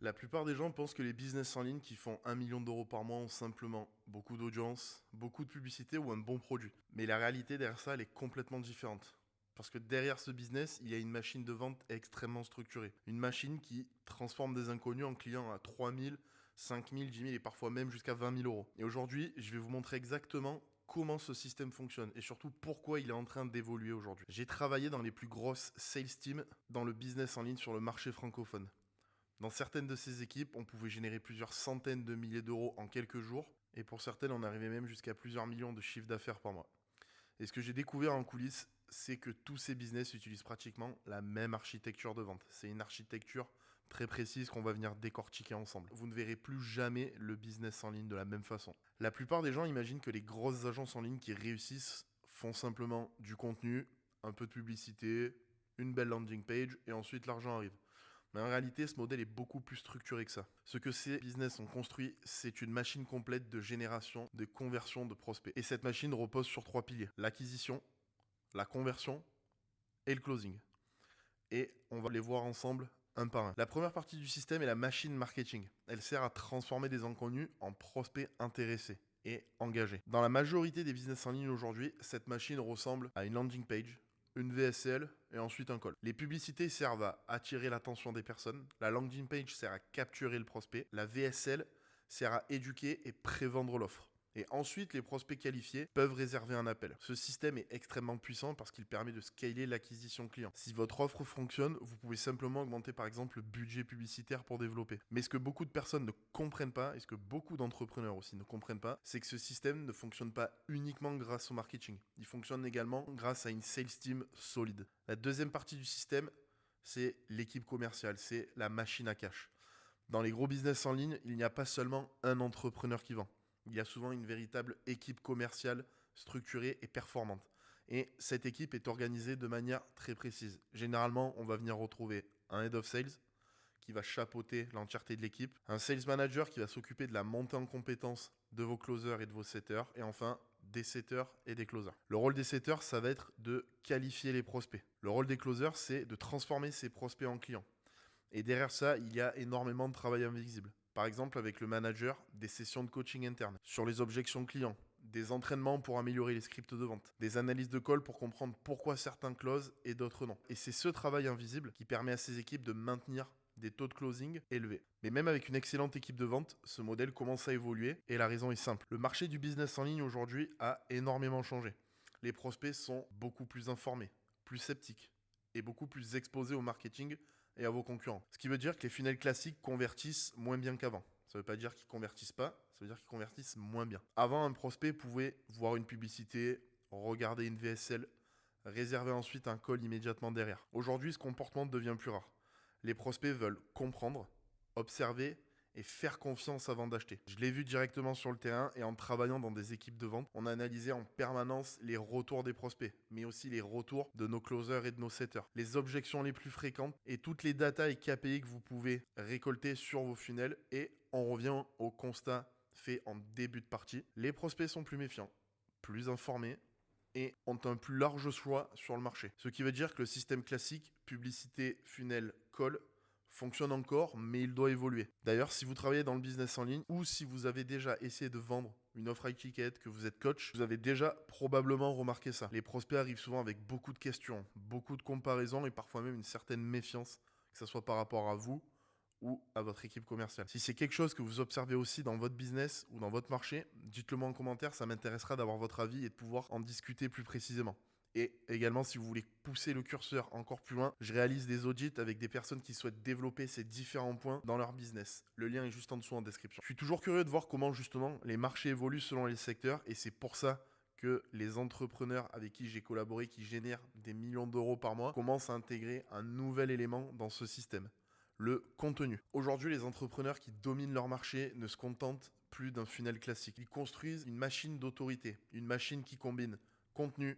La plupart des gens pensent que les business en ligne qui font 1 million d'euros par mois ont simplement beaucoup d'audience, beaucoup de publicité ou un bon produit. Mais la réalité derrière ça, elle est complètement différente. Parce que derrière ce business, il y a une machine de vente extrêmement structurée. Une machine qui transforme des inconnus en clients à 3 000, 5 000, 10 000 et parfois même jusqu'à 20 000 euros. Et aujourd'hui, je vais vous montrer exactement comment ce système fonctionne et surtout pourquoi il est en train d'évoluer aujourd'hui. J'ai travaillé dans les plus grosses sales teams dans le business en ligne sur le marché francophone. Dans certaines de ces équipes, on pouvait générer plusieurs centaines de milliers d'euros en quelques jours, et pour certaines, on arrivait même jusqu'à plusieurs millions de chiffres d'affaires par mois. Et ce que j'ai découvert en coulisses, c'est que tous ces business utilisent pratiquement la même architecture de vente. C'est une architecture très précise qu'on va venir décortiquer ensemble. Vous ne verrez plus jamais le business en ligne de la même façon. La plupart des gens imaginent que les grosses agences en ligne qui réussissent font simplement du contenu, un peu de publicité, une belle landing page, et ensuite l'argent arrive. Mais en réalité, ce modèle est beaucoup plus structuré que ça. Ce que ces business ont construit, c'est une machine complète de génération, de conversion de prospects. Et cette machine repose sur 3 piliers: l'acquisition, la conversion et le closing. Et on va les voir ensemble un par un. La première partie du système est la machine marketing. Elle sert à transformer des inconnus en prospects intéressés et engagés. Dans la majorité des business en ligne aujourd'hui, cette machine ressemble à une landing page, une VSL et ensuite un call. Les publicités servent à attirer l'attention des personnes, la landing page sert à capturer le prospect, la VSL sert à éduquer et prévendre l'offre. Et ensuite, les prospects qualifiés peuvent réserver un appel. Ce système est extrêmement puissant parce qu'il permet de scaler l'acquisition client. Si votre offre fonctionne, vous pouvez simplement augmenter par exemple le budget publicitaire pour développer. Mais ce que beaucoup de personnes ne comprennent pas, et ce que beaucoup d'entrepreneurs aussi ne comprennent pas, c'est que ce système ne fonctionne pas uniquement grâce au marketing. Il fonctionne également grâce à une sales team solide. La deuxième partie du système, c'est l'équipe commerciale, c'est la machine à cash. Dans les gros business en ligne, il n'y a pas seulement un entrepreneur qui vend. Il y a souvent une véritable équipe commerciale structurée et performante. Et cette équipe est organisée de manière très précise. Généralement, on va venir retrouver un head of sales qui va chapeauter l'entièreté de l'équipe, un sales manager qui va s'occuper de la montée en compétences de vos closers et de vos setters, et enfin des setters et des closers. Le rôle des setters, ça va être de qualifier les prospects. Le rôle des closers, c'est de transformer ces prospects en clients. Et derrière ça, il y a énormément de travail invisible. Par exemple, avec le manager, des sessions de coaching interne sur les objections clients, des entraînements pour améliorer les scripts de vente, des analyses de call pour comprendre pourquoi certains closent et d'autres non. Et c'est ce travail invisible qui permet à ces équipes de maintenir des taux de closing élevés. Mais même avec une excellente équipe de vente, ce modèle commence à évoluer et la raison est simple. Le marché du business en ligne aujourd'hui a énormément changé. Les prospects sont beaucoup plus informés, plus sceptiques et beaucoup plus exposés au marketing et à vos concurrents. Ce qui veut dire que les funnels classiques convertissent moins bien qu'avant. Ça ne veut pas dire qu'ils convertissent pas, ça veut dire qu'ils convertissent moins bien. Avant, un prospect pouvait voir une publicité, regarder une VSL, réserver ensuite un call immédiatement derrière. Aujourd'hui, ce comportement devient plus rare. Les prospects veulent comprendre, observer et faire confiance avant d'acheter. Je l'ai vu directement sur le terrain et en travaillant dans des équipes de vente, on a analysé en permanence les retours des prospects, mais aussi les retours de nos closers et de nos setters, les objections les plus fréquentes et toutes les datas et KPI que vous pouvez récolter sur vos funnels. Et on revient au constat fait en début de partie. Les prospects sont plus méfiants, plus informés et ont un plus large choix sur le marché. Ce qui veut dire que le système classique, publicité, funnel, call, fonctionne encore, mais il doit évoluer. D'ailleurs, si vous travaillez dans le business en ligne ou si vous avez déjà essayé de vendre une offre high ticket, que vous êtes coach, vous avez déjà probablement remarqué ça. Les prospects arrivent souvent avec beaucoup de questions, beaucoup de comparaisons et parfois même une certaine méfiance, que ce soit par rapport à vous ou à votre équipe commerciale. Si c'est quelque chose que vous observez aussi dans votre business ou dans votre marché, dites-le moi en commentaire, ça m'intéressera d'avoir votre avis et de pouvoir en discuter plus précisément. Et également, si vous voulez pousser le curseur encore plus loin, je réalise des audits avec des personnes qui souhaitent développer ces différents points dans leur business. Le lien est juste en dessous en description. Je suis toujours curieux de voir comment justement les marchés évoluent selon les secteurs et c'est pour ça que les entrepreneurs avec qui j'ai collaboré, qui génèrent des millions d'euros par mois, commencent à intégrer un nouvel élément dans ce système: le contenu. Aujourd'hui, les entrepreneurs qui dominent leur marché ne se contentent plus d'un funnel classique. Ils construisent une machine d'autorité, une machine qui combine contenu,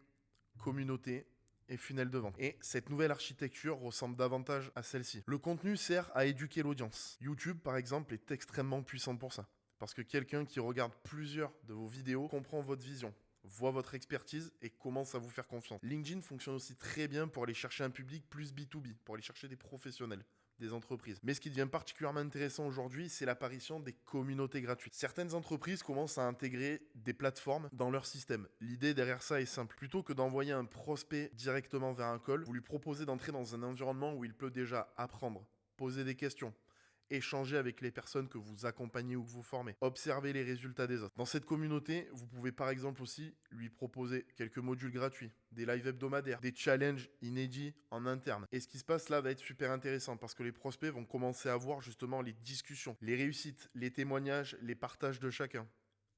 communauté et funnel de vente. Et cette nouvelle architecture ressemble davantage à celle-ci. Le contenu sert à éduquer l'audience. YouTube, par exemple, est extrêmement puissant pour ça. Parce que quelqu'un qui regarde plusieurs de vos vidéos comprend votre vision, voit votre expertise et commence à vous faire confiance. LinkedIn fonctionne aussi très bien pour aller chercher un public plus B2B, pour aller chercher des professionnels, des entreprises. Mais ce qui devient particulièrement intéressant aujourd'hui, c'est l'apparition des communautés gratuites. Certaines entreprises commencent à intégrer des plateformes dans leur système. L'idée derrière ça est simple. Plutôt que d'envoyer un prospect directement vers un call, vous lui proposez d'entrer dans un environnement où il peut déjà apprendre, poser des questions, échanger avec les personnes que vous accompagnez ou que vous formez, observer les résultats des autres. Dans cette communauté, vous pouvez par exemple aussi lui proposer quelques modules gratuits, des lives hebdomadaires, des challenges inédits en interne. Et ce qui se passe là va être super intéressant parce que les prospects vont commencer à voir justement les discussions, les réussites, les témoignages, les partages de chacun.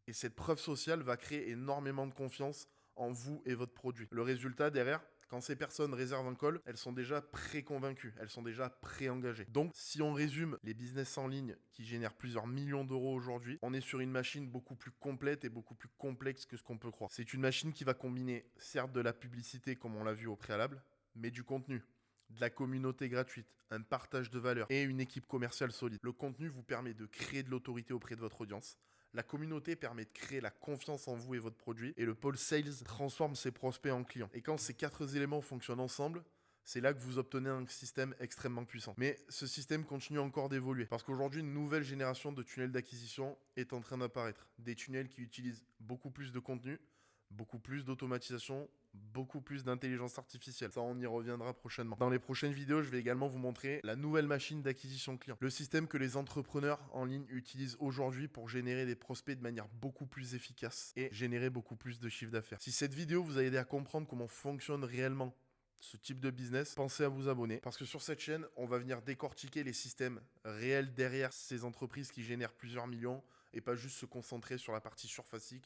Et cette preuve sociale va créer énormément de confiance en vous et votre produit. Le résultat derrière, quand ces personnes réservent un call, elles sont déjà pré-convaincues, elles sont déjà pré-engagées. Donc, si on résume les business en ligne qui génèrent plusieurs millions d'euros aujourd'hui, on est sur une machine beaucoup plus complète et beaucoup plus complexe que ce qu'on peut croire. C'est une machine qui va combiner certes de la publicité comme on l'a vu au préalable, mais du contenu, de la communauté gratuite, un partage de valeur et une équipe commerciale solide. Le contenu vous permet de créer de l'autorité auprès de votre audience. La communauté permet de créer la confiance en vous et votre produit. Et le pôle sales transforme ses prospects en clients. Et quand ces 4 éléments fonctionnent ensemble, c'est là que vous obtenez un système extrêmement puissant. Mais ce système continue encore d'évoluer. Parce qu'aujourd'hui, une nouvelle génération de tunnels d'acquisition est en train d'apparaître. Des tunnels qui utilisent beaucoup plus de contenu, beaucoup plus d'automatisation, beaucoup plus d'intelligence artificielle. Ça, on y reviendra prochainement. Dans les prochaines vidéos, je vais également vous montrer la nouvelle machine d'acquisition client. Le système que les entrepreneurs en ligne utilisent aujourd'hui pour générer des prospects de manière beaucoup plus efficace et générer beaucoup plus de chiffre d'affaires. Si cette vidéo vous a aidé à comprendre comment fonctionne réellement ce type de business, pensez à vous abonner parce que sur cette chaîne, on va venir décortiquer les systèmes réels derrière ces entreprises qui génèrent plusieurs millions et pas juste se concentrer sur la partie surfacique